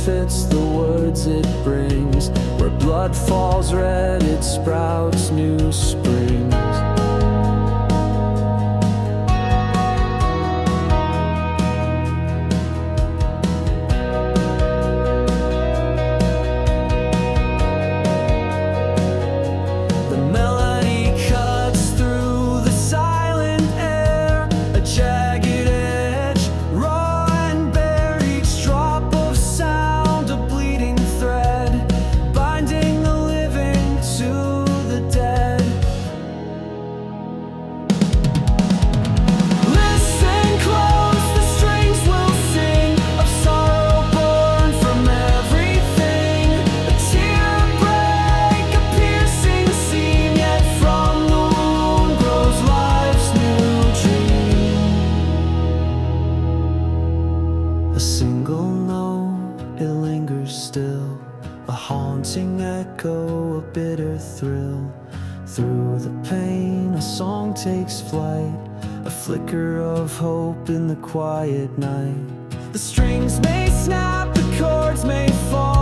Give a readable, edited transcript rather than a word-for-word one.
fits the words it brings. Where blood falls red, it sprouts new springs. A single note, it lingers still, a haunting echo, a bitter thrill. Through the pain, a song takes flight, a flicker of hope in the quiet night. The strings may snap, the chords may fall,